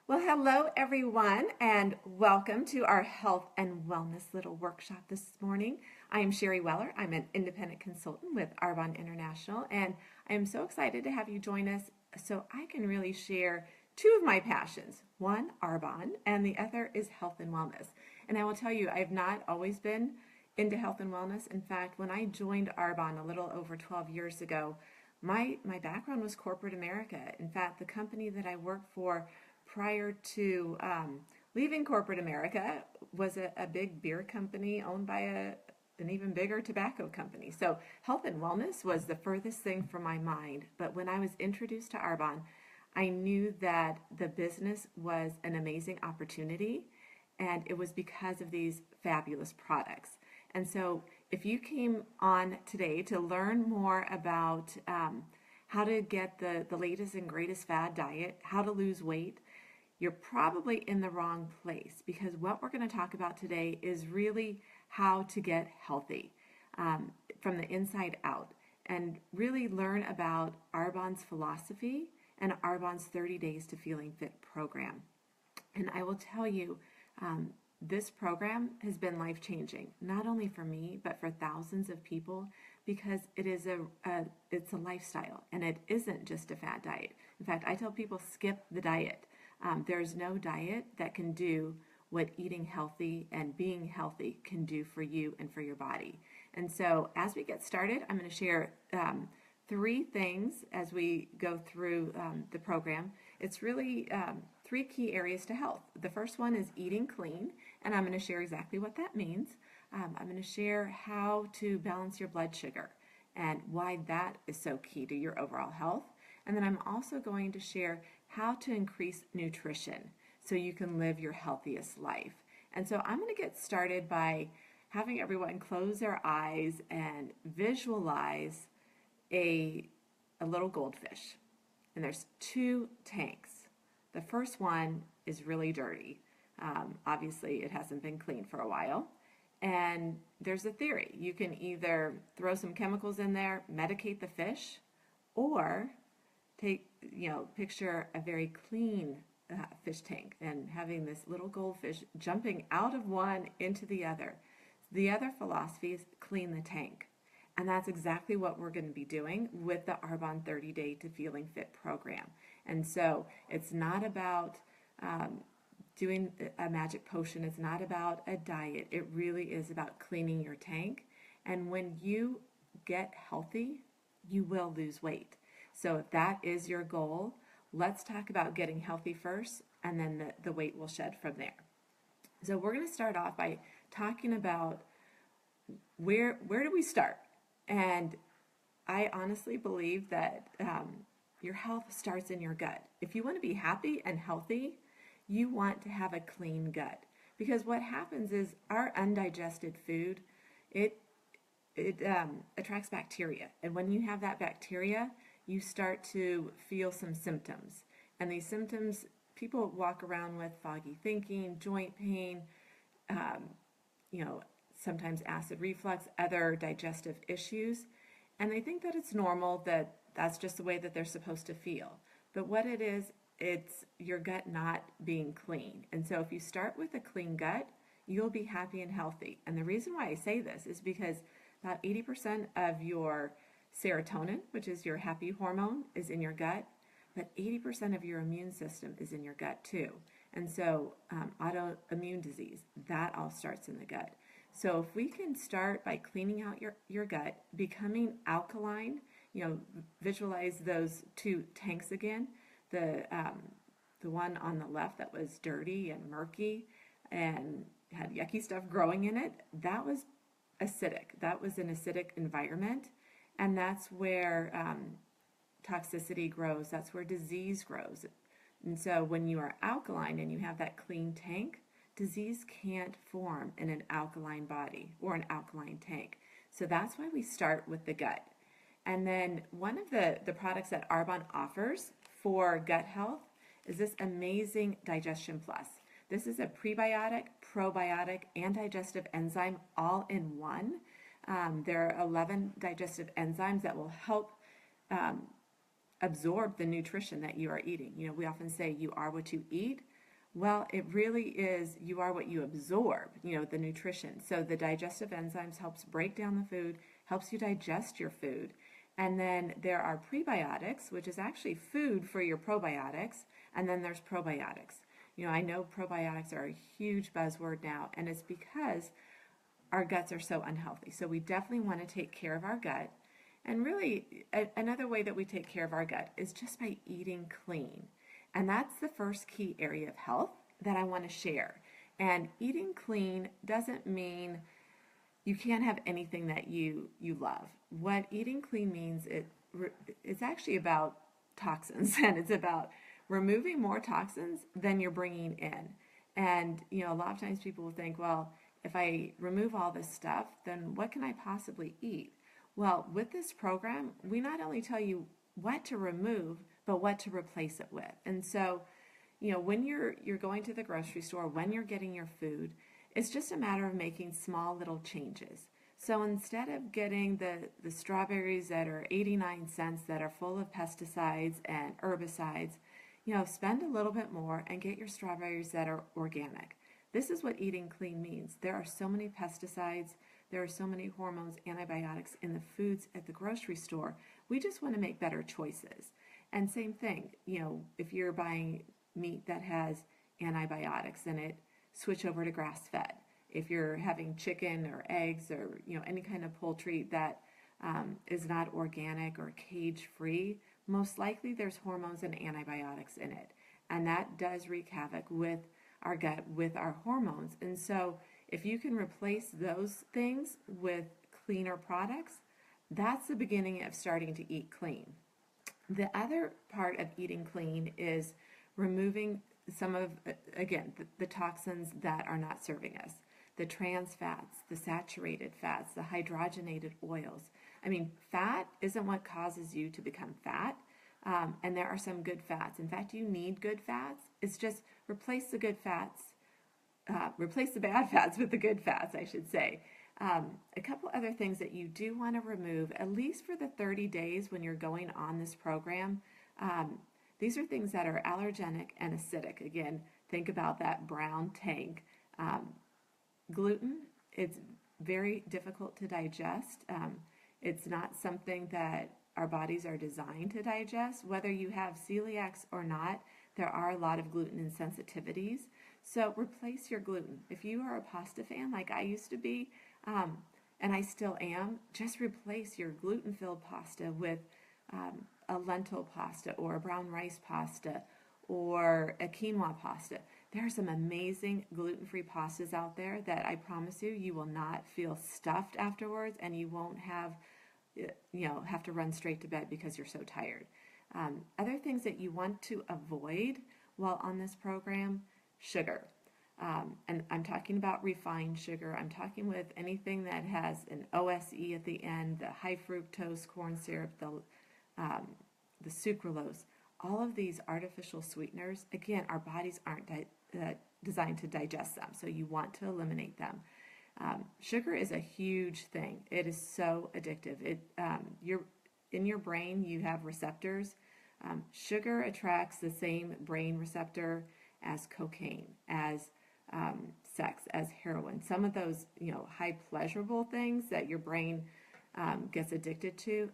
Well, hello everyone, and welcome to our health and wellness little workshop this morning. I am Sherry Weller. I'm an independent consultant with Arbonne International, and I am so excited to have you join us so I can really share two of my passions. One, Arbonne, and the other is health and wellness. And I will tell you, I've not always been into health and wellness. In fact, when I joined Arbonne a little over 12 years ago, my background was corporate America. In fact, the company that I worked for prior to leaving corporate America was a big beer company owned by an even bigger tobacco company. So health and wellness was the furthest thing from my mind. But when I was introduced to Arbonne, I knew that the business was an amazing opportunity, and it was because of these fabulous products. And so if you came on today to learn more about how to get the latest and greatest fad diet, how to lose weight, you're probably in the wrong place, because what we're going to talk about today is really how to get healthy from the inside out and really learn about Arbonne's philosophy and Arbonne's 30 Days to Feeling Fit program. And I will tell you, this program has been life-changing, not only for me, but for thousands of people, because it's a lifestyle, and it isn't just a fad diet. In fact, I tell people skip the diet. There's no diet that can do what eating healthy and being healthy can do for you and for your body. And so as we get started, I'm going to share three things as we go through the program. It's really three key areas to health. The first one is eating clean, and I'm going to share exactly what that means. I'm going to share how to balance your blood sugar and why that is so key to your overall health. And then I'm also going to share how to increase nutrition so you can live your healthiest life. And so I'm going to get started by having everyone close their eyes and visualize a little goldfish. And there's two tanks. The first one is really dirty. Obviously, it hasn't been cleaned for a while. And there's a theory. You can either throw some chemicals in there, medicate the fish, or picture a very clean fish tank and having this little goldfish jumping out of one into the other. The other philosophy is clean the tank. And that's exactly what we're going to be doing with the Arbonne 30 Day to Feeling Fit program. And so it's not about doing a magic potion. It's not about a diet. It really is about cleaning your tank. And when you get healthy, you will lose weight. So if that is your goal, let's talk about getting healthy first, and then the weight will shed from there. So we're going to start off by talking about where do we start? And I honestly believe that your health starts in your gut. If you want to be happy and healthy, you want to have a clean gut. Because what happens is our undigested food, it attracts bacteria. And when you have that bacteria, you start to feel some symptoms. And these symptoms, people walk around with foggy thinking, joint pain, sometimes acid reflux, other digestive issues. And they think that it's normal, that that's just the way that they're supposed to feel. But what it is, it's your gut not being clean. And so if you start with a clean gut, you'll be happy and healthy. And the reason why I say this is because about 80% of your serotonin, which is your happy hormone, is in your gut, but 80% of your immune system is in your gut too. And so autoimmune disease, that all starts in the gut. So if we can start by cleaning out your gut, becoming alkaline, visualize those two tanks again. The one on the left that was dirty and murky and had yucky stuff growing in it, that was acidic. That was an acidic environment, and that's where toxicity grows. That's where disease grows. And so when you are alkaline and you have that clean tank, disease can't form in an alkaline body or an alkaline tank. So that's why we start with the gut. And then one of the products that Arbonne offers for gut health is this amazing Digestion Plus. This is a prebiotic, probiotic, and digestive enzyme all in one. There are 11 digestive enzymes that will help absorb the nutrition that you are eating. We often say you are what you eat. Well, it really is, you are what you absorb, the nutrition. So the digestive enzymes helps break down the food, helps you digest your food. And then there are prebiotics, which is actually food for your probiotics, and then there's probiotics. I know probiotics are a huge buzzword now, and it's because our guts are so unhealthy. So we definitely want to take care of our gut. And really, another way that we take care of our gut is just by eating clean. And that's the first key area of health that I want to share. And eating clean doesn't mean you can't have anything that you love. What eating clean means, it's actually about toxins, and it's about removing more toxins than you're bringing in. And a lot of times people will think, well, if I remove all this stuff, then what can I possibly eat? Well, with this program, we not only tell you what to remove, but what to replace it with. And so, when you're going to the grocery store, when you're getting your food, it's just a matter of making small little changes. So instead of getting the strawberries that are 89 cents that are full of pesticides and herbicides, spend a little bit more and get your strawberries that are organic. This is what eating clean means. There are so many pesticides, there are so many hormones, antibiotics in the foods at the grocery store. We just want to make better choices. And same thing, if you're buying meat that has antibiotics in it, switch over to grass-fed. If you're having chicken or eggs or any kind of poultry that is not organic or cage-free, most likely there's hormones and antibiotics in it. And that does wreak havoc with our gut, with our hormones. And so if you can replace those things with cleaner products, that's the beginning of starting to eat clean. The other part of eating clean is removing some of, again, the toxins that are not serving us. The trans fats, the saturated fats, the hydrogenated oils. I mean, fat isn't what causes you to become fat. And there are some good fats. In fact, you need good fats. It's just replace the good fats, replace the bad fats with the good fats, I should say. A couple other things that you do want to remove, at least for the 30 days when you're going on this program. These are things that are allergenic and acidic. Again, think about that brown tank. Gluten, it's very difficult to digest. It's not something that our bodies are designed to digest. Whether you have celiacs or not, there are a lot of gluten insensitivities. So replace your gluten. If you are a pasta fan like I used to be, and I still am, just replace your gluten-filled pasta with a lentil pasta or a brown rice pasta or a quinoa pasta. There are some amazing gluten-free pastas out there that I promise you will not feel stuffed afterwards, and you won't have to run straight to bed because you're so tired. Other things that you want to avoid while on this program, sugar. And I'm talking about refined sugar. I'm talking with anything that has an OSE at the end, the high fructose corn syrup, the sucralose. All of these artificial sweeteners, again, our bodies aren't designed to digest them, so you want to eliminate them. Sugar is a huge thing. It is so addictive. In your brain, you have receptors. Sugar attracts the same brain receptor as cocaine, as sex, as heroin. Some of those, high pleasurable things that your brain gets addicted to,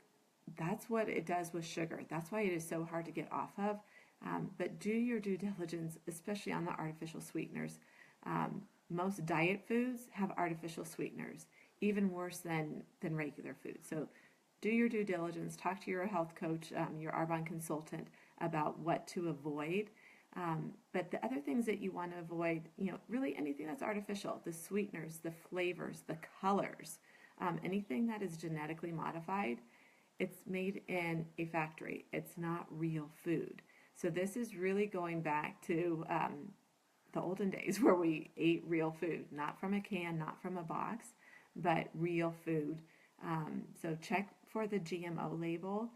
that's what it does with sugar. That's why it is so hard to get off of. But do your due diligence, especially on the artificial sweeteners. Most diet foods have artificial sweeteners, even worse than regular food. So do your due diligence. Talk to your health coach, your Arbonne consultant, about what to avoid. But the other things that you want to avoid, really anything that's artificial, the sweeteners, the flavors, the colors, anything that is genetically modified, it's made in a factory. It's not real food. So this is really going back to the olden days where we ate real food, not from a can, not from a box, but real food. So check for the GMO label.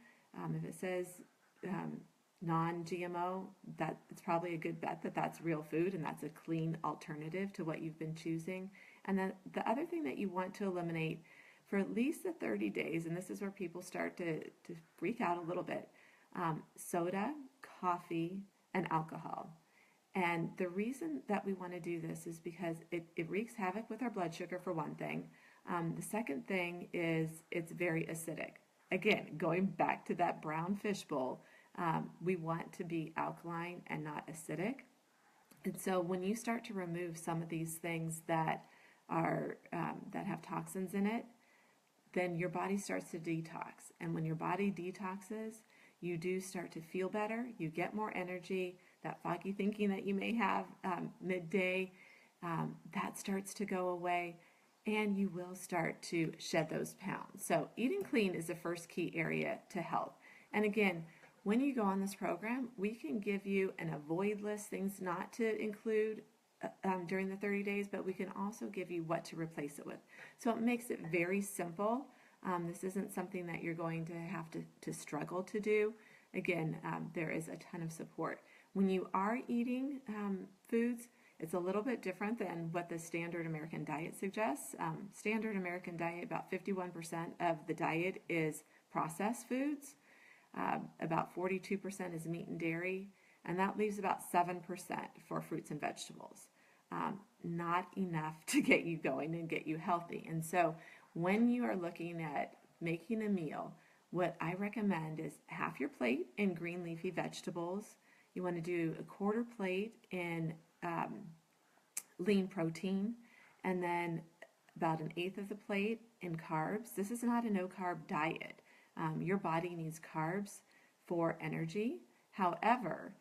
If it says non-GMO, that it's probably a good bet that that's real food and that's a clean alternative to what you've been choosing. And then the other thing that you want to eliminate for at least the 30 days, and this is where people start to freak out a little bit, soda, coffee, and alcohol. And the reason that we want to do this is because it wreaks havoc with our blood sugar, for one thing. The second thing is it's very acidic. Again, going back to that brown fishbowl, we want to be alkaline and not acidic. And so when you start to remove some of these things that are that have toxins in it, then your body starts to detox. And when your body detoxes, you do start to feel better. You get more energy. That foggy thinking that you may have midday, that starts to go away, and you will start to shed those pounds. So eating clean is the first key area to health. And again, when you go on this program, we can give you an avoid list, things not to include during the 30 days, but we can also give you what to replace it with. So it makes it very simple. This isn't something that you're going to have to struggle to do. Again, there is a ton of support. When you are eating foods, it's a little bit different than what the standard American diet suggests. Standard American diet, about 51% of the diet is processed foods. About 42% is meat and dairy, and that leaves about 7% for fruits and vegetables. Not enough to get you going and get you healthy. And so when you are looking at making a meal, what I recommend is half your plate in green leafy vegetables. You want to do a quarter plate in lean protein, and then about an eighth of the plate in carbs. This is not a no-carb diet. Your body needs carbs for energy. However,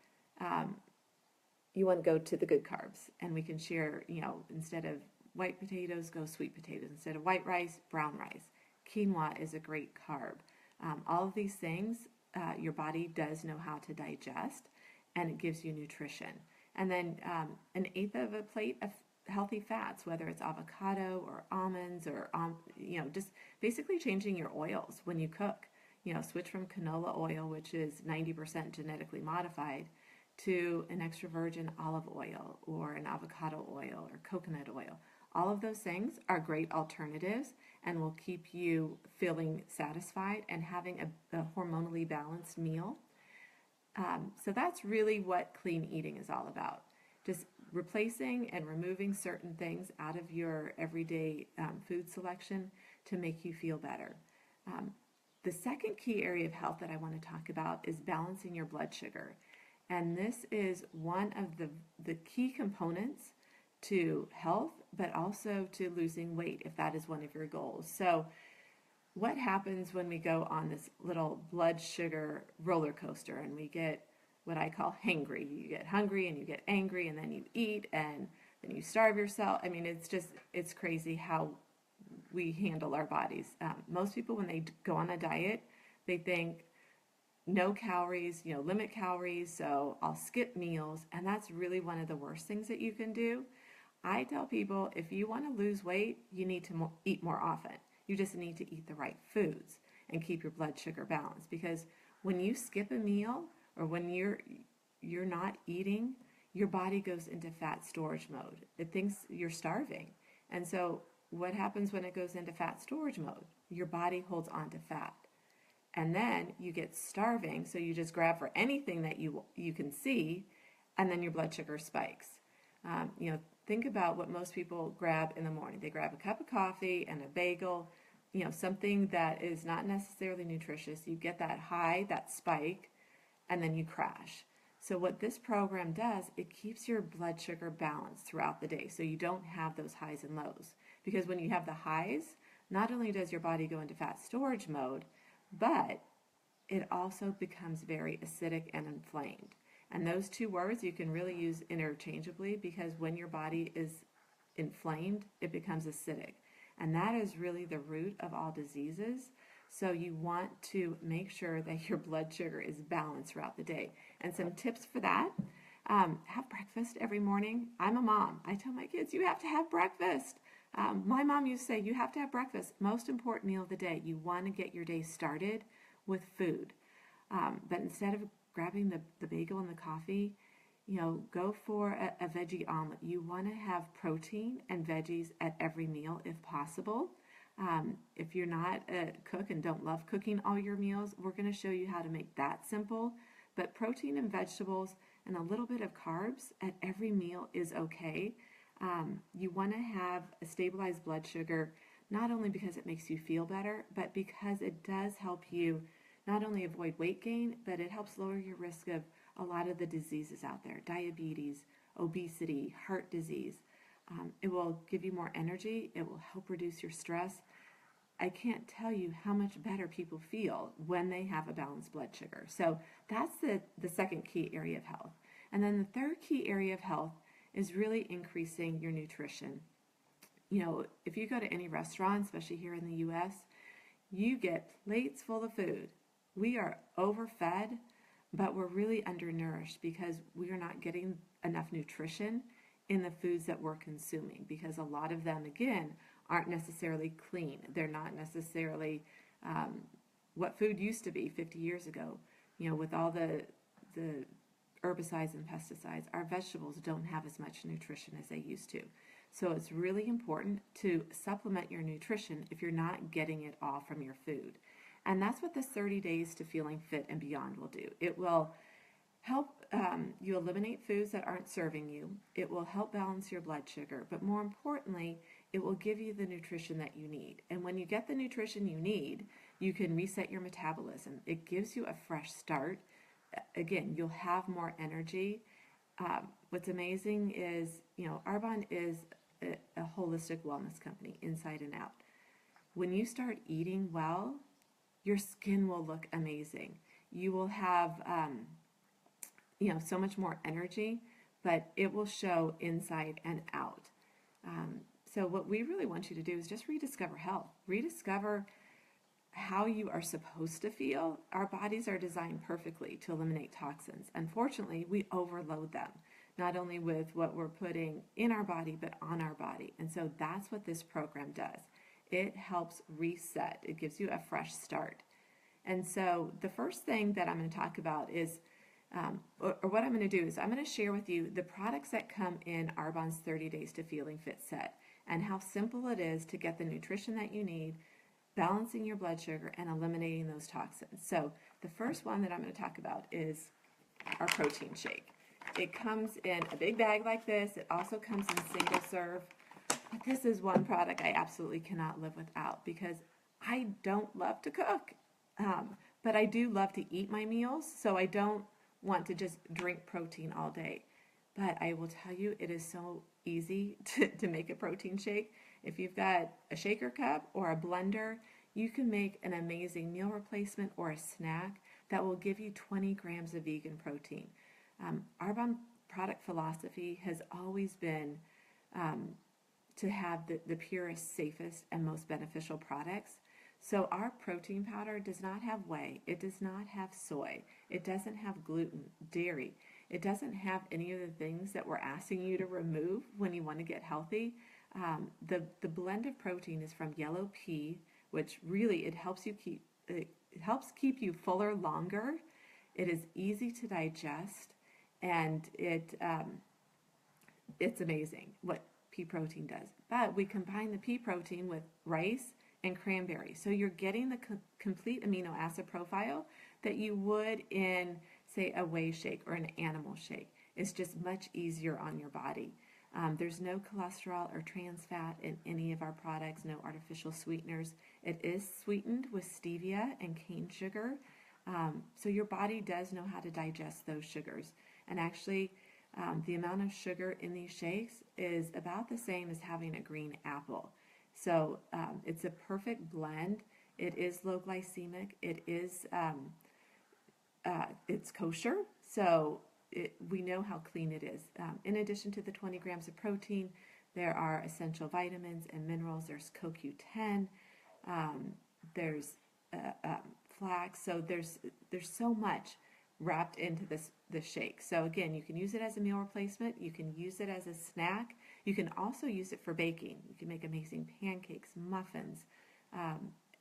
you want to go to the good carbs, and we can share, instead of white potatoes, go sweet potatoes. Instead of white rice, brown rice. Quinoa is a great carb. All of these things, your body does know how to digest, and it gives you nutrition. And then an eighth of a plate of healthy fats, whether it's avocado or almonds or, just basically changing your oils when you cook. Switch from canola oil, which is 90% genetically modified, to an extra virgin olive oil or an avocado oil or coconut oil. All of those things are great alternatives and will keep you feeling satisfied and having a hormonally balanced meal. So that's really what clean eating is all about. Just replacing and removing certain things out of your everyday food selection to make you feel better. The second key area of health that I want to talk about is balancing your blood sugar. And this is one of the key components to health, but also to losing weight if that is one of your goals. So what happens when we go on this little blood sugar roller coaster and we get what I call hangry? You get hungry and you get angry and then you eat and then you starve yourself. I mean, it's crazy how we handle our bodies. Most people, when they go on a diet, they think no calories, limit calories, so I'll skip meals, and that's really one of the worst things that you can do. I tell people, if you want to lose weight, you need to eat more often. You just need to eat the right foods and keep your blood sugar balanced, because when you skip a meal or when you're not eating, your body goes into fat storage mode. It thinks you're starving. And so what happens when it goes into fat storage mode? Your body holds on to fat. And then you get starving, so you just grab for anything that you can see, and then your blood sugar spikes. Think about what most people grab in the morning. They grab a cup of coffee and a bagel, something that is not necessarily nutritious. You get that high, that spike, and then you crash. So what this program does, it keeps your blood sugar balanced throughout the day, so you don't have those highs and lows. Because when you have the highs, not only does your body go into fat storage mode, but it also becomes very acidic and inflamed. And those two words you can really use interchangeably, because when your body is inflamed, it becomes acidic. And that is really the root of all diseases. So you want to make sure that your blood sugar is balanced throughout the day. And some tips for that: have breakfast every morning. I'm a mom. I tell my kids, you have to have breakfast. My mom used to say, you have to have breakfast. Most important meal of the day. You want to get your day started with food. But instead of grabbing the bagel and the coffee, go for a veggie omelet. You want to have protein and veggies at every meal if possible. If you're not a cook and don't love cooking all your meals, we're going to show you how to make that simple. But protein and vegetables, and a little bit of carbs at every meal is okay. You want to have a stabilized blood sugar, not only because it makes you feel better, but because it does help you not only avoid weight gain, but it helps lower your risk of a lot of the diseases out there: diabetes, obesity, heart disease. It will give you more energy. It will help reduce your stress. I can't tell you how much better people feel when they have a balanced blood sugar. So that's the second key area of health. And then the third key area of health is really increasing your nutrition. You know, if you go to any restaurant, especially here in the US, you get plates full of food. We are overfed, but we're really undernourished because we are not getting enough nutrition in the foods that we're consuming, because a lot of them, again, aren't necessarily clean. They're not necessarily what food used to be 50 years ago. You know, with all the herbicides and pesticides, our vegetables don't have as much nutrition as they used to. So it's really important to supplement your nutrition if you're not getting it all from your food. And that's what this 30 Days to Feeling Fit and Beyond will do. It will help you eliminate foods that aren't serving you. It will help balance your blood sugar. But more importantly, it will give you the nutrition that you need. And when you get the nutrition you need, you can reset your metabolism. It gives you a fresh start. Again, you'll have more energy. What's amazing is, you know, Arbonne is a holistic wellness company, inside and out. When you start eating well, your skin will look amazing. You will have, you know, so much more energy, but it will show inside and out. So what we really want you to do is just rediscover health. Rediscover how you are supposed to feel. Our bodies are designed perfectly to eliminate toxins. Unfortunately, we overload them, not only with what we're putting in our body, but on our body. And so that's what this program does. It helps reset. It gives you a fresh start. And so the first thing that I'm going to talk about is, or what I'm going to do is I'm going to share with you the products that come in Arbonne's 30 Days to Feeling Fit set, and how simple it is to get the nutrition that you need, balancing your blood sugar, and eliminating those toxins. So the first one that I'm going to talk about is our protein shake. It comes in a big bag like this. It also comes in single serve. But this is one product I absolutely cannot live without, because I don't love to cook. But I do love to eat my meals, so I don't want to just drink protein all day. But I will tell you, it is so easy to make a protein shake. If you've got a shaker cup or a blender, you can make an amazing meal replacement or a snack that will give you 20 grams of vegan protein. Arbonne product philosophy has always been to have the purest, safest, and most beneficial products. So our protein powder does not have whey, it does not have soy, it doesn't have gluten, dairy, it doesn't have any of the things that we're asking you to remove when you want to get healthy. The blend of protein is from yellow pea, which really it helps keep you fuller longer. It is easy to digest, and it's amazing what pea protein does. But we combine the pea protein with rice and cranberry, so you're getting the complete amino acid profile that you would in, say, a whey shake or an animal shake. It's just much easier on your body. There's no cholesterol or trans fat in any of our products, no artificial sweeteners. It is sweetened with stevia and cane sugar, so your body does know how to digest those sugars. And actually, the amount of sugar in these shakes is about the same as having a green apple. So it's a perfect blend. It is low glycemic. It is it's kosher, so we know how clean it is. In addition to the 20 grams of protein, there are essential vitamins and minerals. There's CoQ10. There's flax. So there's so much wrapped into this shake. So again, you can use it as a meal replacement. You can use it as a snack. You can also use it for baking. You can make amazing pancakes, muffins,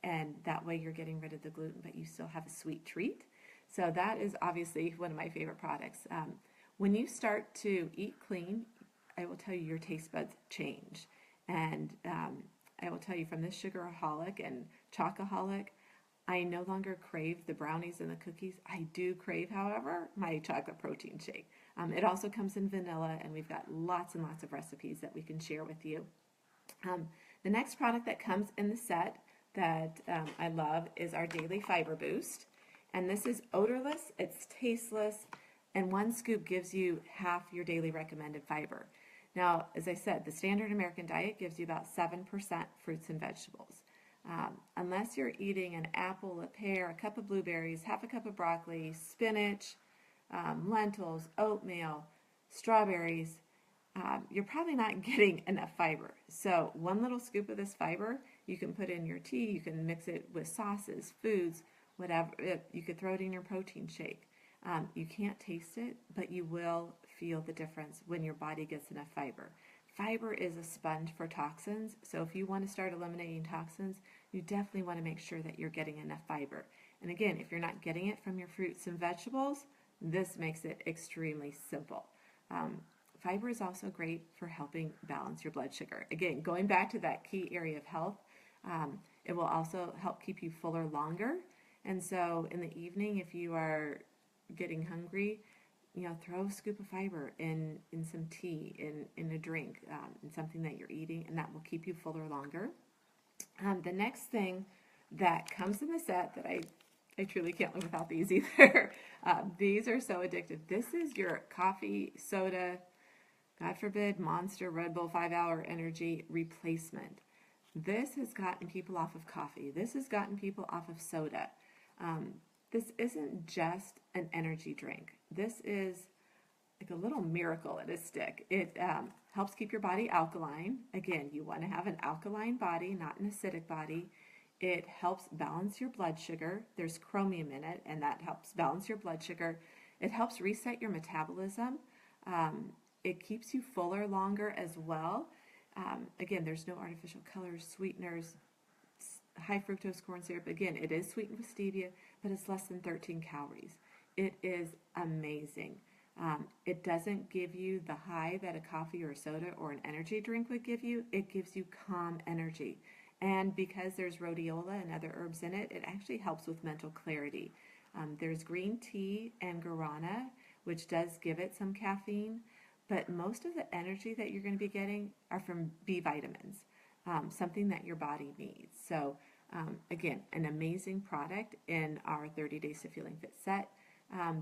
and that way you're getting rid of the gluten, but you still have a sweet treat. So that is obviously one of my favorite products. When you start to eat clean, I will tell you your taste buds change. And I will tell you, from this sugaraholic and chocoholic, I no longer crave the brownies and the cookies. I do crave, however, my chocolate protein shake. It also comes in vanilla, and we've got lots and lots of recipes that we can share with you. The next product that comes in the set that I love is our Daily Fiber Boost. And this is odorless, it's tasteless, and one scoop gives you half your daily recommended fiber. Now, as I said, the standard American diet gives you about 7% fruits and vegetables. Unless you're eating an apple, a pear, a cup of blueberries, half a cup of broccoli, spinach, lentils, oatmeal, strawberries, you're probably not getting enough fiber. So one little scoop of this fiber, you can put in your tea, you can mix it with sauces, foods, whatever. You could throw it in your protein shake. You can't taste it, but you will feel the difference when your body gets enough fiber. Fiber is a sponge for toxins, so if you want to start eliminating toxins, you definitely want to make sure that you're getting enough fiber. And again, if you're not getting it from your fruits and vegetables, this makes it extremely simple. Fiber is also great for helping balance your blood sugar. Again, going back to that key area of health, it will also help keep you fuller longer. And so in the evening, if you are getting hungry, throw a scoop of fiber in some tea, in a drink, in something that you're eating, and that will keep you fuller longer. The next thing that comes in the set that I truly can't live without these either. These are so addictive. This is your coffee, soda, God forbid, Monster, Red Bull 5-Hour Energy replacement. This has gotten people off of coffee. This has gotten people off of soda. This isn't just an energy drink. This is like a little miracle in a stick. It helps keep your body alkaline. Again, you want to have an alkaline body, not an acidic body. It helps balance your blood sugar. There's chromium in it, and that helps balance your blood sugar. It helps reset your metabolism. It keeps you fuller longer as well. Again, there's no artificial colors, sweeteners, high fructose corn syrup. Again, it is sweetened with stevia, but it's less than 13 calories. It is amazing. It doesn't give you the high that a coffee or a soda or an energy drink would give you. It gives you calm energy. And because there's rhodiola and other herbs in it, it actually helps with mental clarity. There's green tea and guarana, which does give it some caffeine, but most of the energy that you're going to be getting are from B vitamins, something that your body needs. So again, an amazing product in our 30 Days to Feeling Fit set.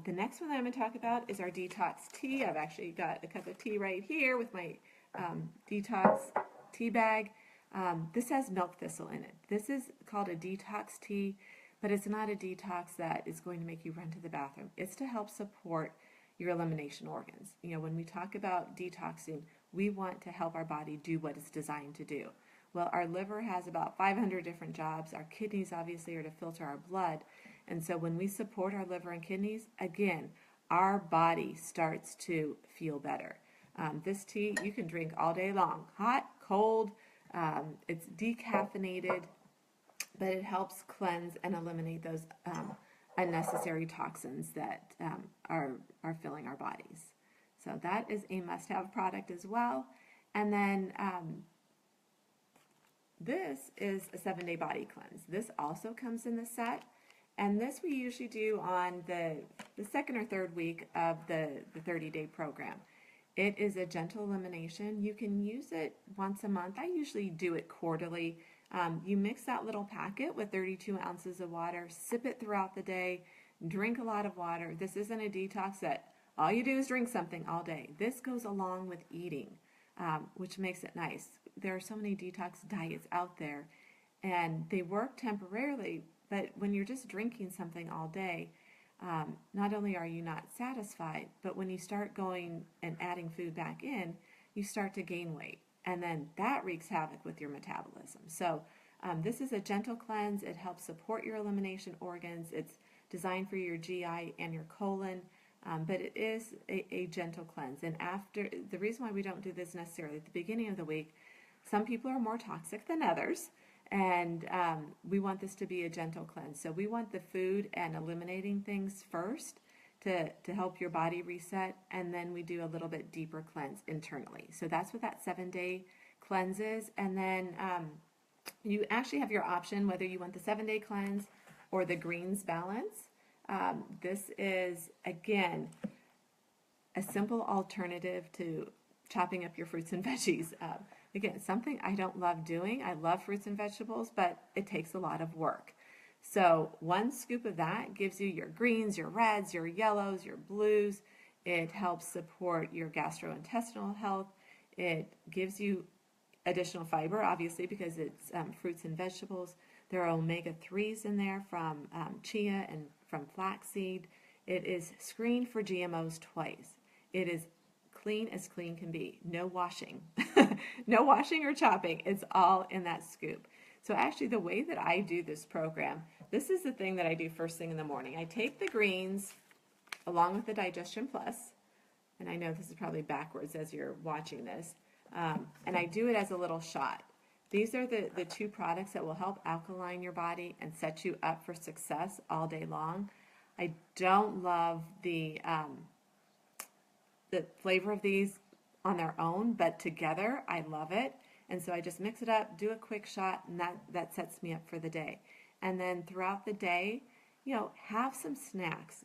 The next one that I'm going to talk about is our detox tea. I've actually got a cup of tea right here with my detox tea bag. This has milk thistle in it. This is called a detox tea, but it's not a detox that is going to make you run to the bathroom. It's to help support your elimination organs. When we talk about detoxing, we want to help our body do what it's designed to do. Well, our liver has about 500 different jobs. Our kidneys obviously are to filter our blood. And so when we support our liver and kidneys, again, our body starts to feel better. This tea you can drink all day long, hot, cold. It's decaffeinated, but it helps cleanse and eliminate those unnecessary toxins that are filling our bodies. So that is a must-have product as well. And then this is a 7-day body cleanse. This also comes in the set. And this we usually do on the second or third week of the 30-day program. It is a gentle elimination. You can use it once a month. I usually do it quarterly. You mix that little packet with 32 ounces of water, sip it throughout the day, drink a lot of water. This isn't a detox that all you do is drink something all day. This goes along with eating, which makes it nice. There are so many detox diets out there, and they work temporarily, but when you're just drinking something all day, not only are you not satisfied, but when you start going and adding food back in, you start to gain weight. And then that wreaks havoc with your metabolism. So this is a gentle cleanse. It helps support your elimination organs. It's designed for your GI and your colon, but it is a gentle cleanse. And after, the reason why we don't do this necessarily at the beginning of the week, some people are more toxic than others. And we want this to be a gentle cleanse. So we want the food and eliminating things first to help your body reset, and then we do a little bit deeper cleanse internally. So that's what that 7-day cleanse is. And then you actually have your option whether you want the 7-day cleanse or the greens balance. This is, again, a simple alternative to chopping up your fruits and veggies. Again, something I don't love doing. I love fruits and vegetables, but it takes a lot of work. So one scoop of that gives you your greens, your reds, your yellows, your blues. It helps support your gastrointestinal health. It gives you additional fiber, obviously, because it's fruits and vegetables. There are omega-3s in there from chia and from flaxseed. It is screened for GMOs twice. It is clean as clean can be. No washing. No washing or chopping. It's all in that scoop. So actually the way that I do this program, this is the thing that I do first thing in the morning. I take the greens along with the Digestion Plus, and I know this is probably backwards as you're watching this, and I do it as a little shot. These are the two products that will help alkaline your body and set you up for success all day long. I don't love the flavor of these on their own, but together I love it. And so I just mix it up, do a quick shot, and that sets me up for the day. And then throughout the day, have some snacks.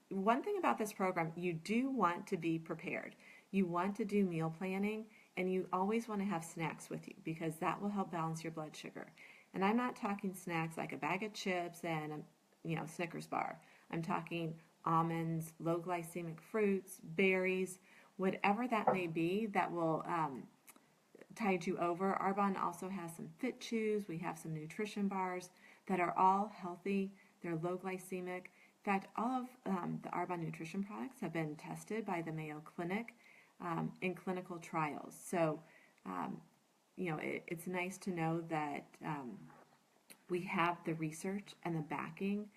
One thing about this program, you do want to be prepared. You want to do meal planning, and you always want to have snacks with you because that will help balance your blood sugar. And I'm not talking snacks like a bag of chips and a Snickers bar. I'm talking almonds, low glycemic fruits, berries, whatever that may be that will tide you over. Arbonne also has some Fit Chews. We have some nutrition bars that are all healthy. They're low glycemic. In fact, all of the Arbonne nutrition products have been tested by the Mayo Clinic in clinical trials. So, it's nice to know that we have the research and the backing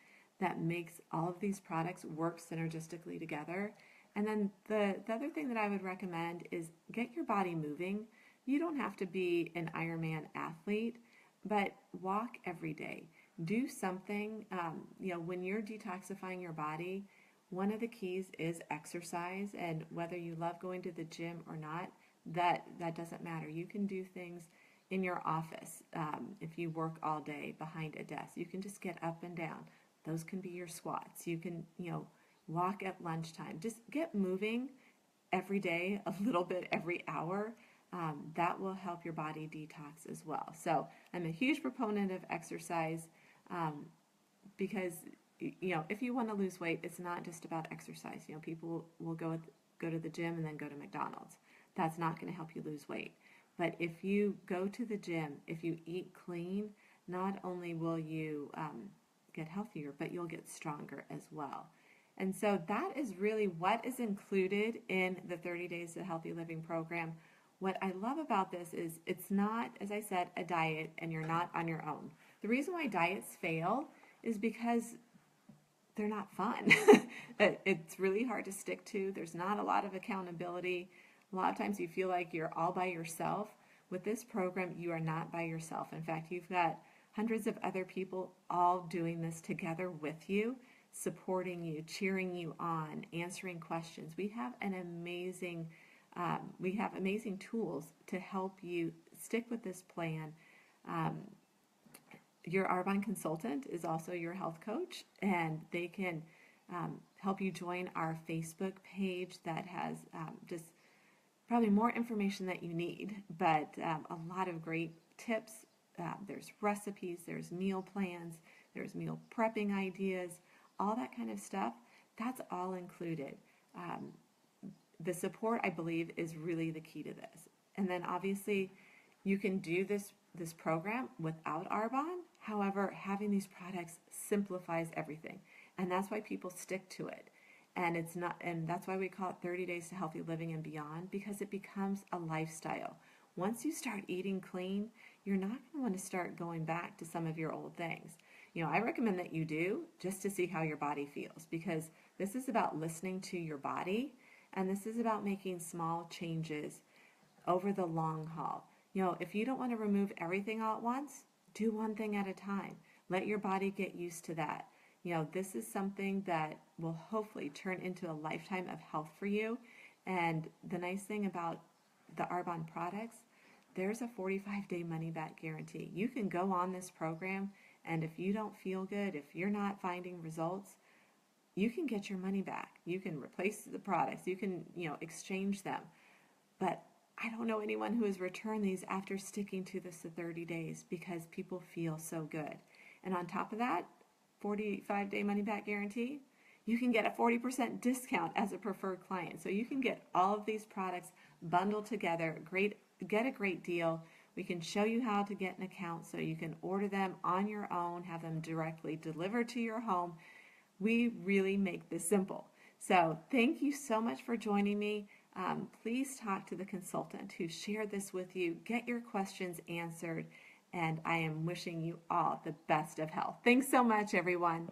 that makes all of these products work synergistically together. And then the other thing that I would recommend is get your body moving. You don't have to be an Ironman athlete, but walk every day. Do something, when you're detoxifying your body, one of the keys is exercise, and whether you love going to the gym or not, that doesn't matter. You can do things in your office. If you work all day behind a desk, you can just get up and down. Those can be your squats. You can, walk at lunchtime. Just get moving every day, a little bit every hour. That will help your body detox as well. So I'm a huge proponent of exercise because, if you want to lose weight, it's not just about exercise. People will go to the gym and then go to McDonald's. That's not going to help you lose weight. But if you go to the gym, if you eat clean, not only will you get healthier, but you'll get stronger as well. And so that is really what is included in the 30 Days to Healthy Living program. What I love about this is it's not, as I said, a diet and you're not on your own. The reason why diets fail is because they're not fun. It's really hard to stick to. There's not a lot of accountability. A lot of times you feel like you're all by yourself. With this program, you are not by yourself. In fact, you've got hundreds of other people all doing this together with you, supporting you, cheering you on, answering questions. We have amazing tools to help you stick with this plan. Your Arbonne consultant is also your health coach, and they can help you join our Facebook page that has just probably more information that you need, but a lot of great tips. There's recipes, there's meal plans, there's meal prepping ideas, all that kind of stuff. That's all included. The support, I believe, is really the key to this. And then obviously you can do this program without Arbonne. However, having these products simplifies everything. And that's why people stick to it. And that's why we call it 30 Days to Healthy Living and Beyond, because it becomes a lifestyle. Once you start eating clean, you're not going to want to start going back to some of your old things. I recommend that you do, just to see how your body feels, because this is about listening to your body, and this is about making small changes over the long haul. If you don't want to remove everything all at once, do one thing at a time. Let your body get used to that. This is something that will hopefully turn into a lifetime of health for you. And the nice thing about the Arbonne products, there's a 45-day money-back guarantee. You can go on this program, and if you don't feel good, if you're not finding results, you can get your money back. You can replace the products. You can, exchange them. But I don't know anyone who has returned these after sticking to this the 30 days because people feel so good. And on top of that, 45-day money back guarantee, you can get a 40% discount as a preferred client. So you can get all of these products bundled together, get a great deal. We can show you how to get an account so you can order them on your own, have them directly delivered to your home. We really make this simple. So thank you so much for joining me. Please talk to the consultant who shared this with you. Get your questions answered. And I am wishing you all the best of health. Thanks so much, everyone.